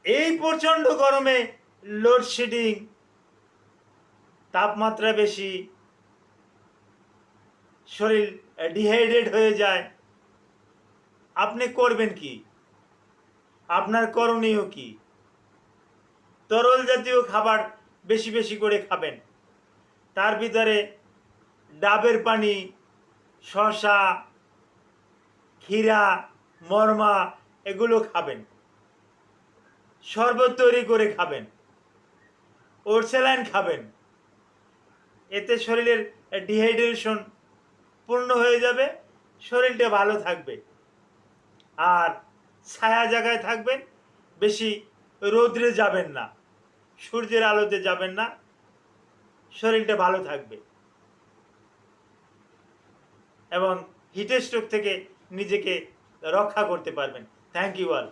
এই প্রচণ্ড গরমে লোডশেডিং, তাপমাত্রা বেশি, শরীর ডিহাইড্রেট হয়ে যায়, আপনি করবেন কি? আপনার করণীয় কি? তরল জাতীয় খাবার বেশি বেশি করে খাবেন। তার ভিতরে ডাবের পানি, শসা, ক্ষীরা, মরমা এগুলো খাবেন। শরবত তৈরি করে খাবেন, ওরসেলাইন খাবেন। এতে শরীরের ডিহাইড্রেশন পূর্ণ হয়ে যাবে, শরীরটা ভালো থাকবে। আর ছায়া জায়গায় থাকবেন, বেশি রৌদ্রে যাবেন না, সূর্যের আলোতে যাবেন না, শরীরটা ভালো থাকবে এবং হিট স্ট্রোক থেকে নিজেকে রক্ষা করতে পারবেন। Thank you all.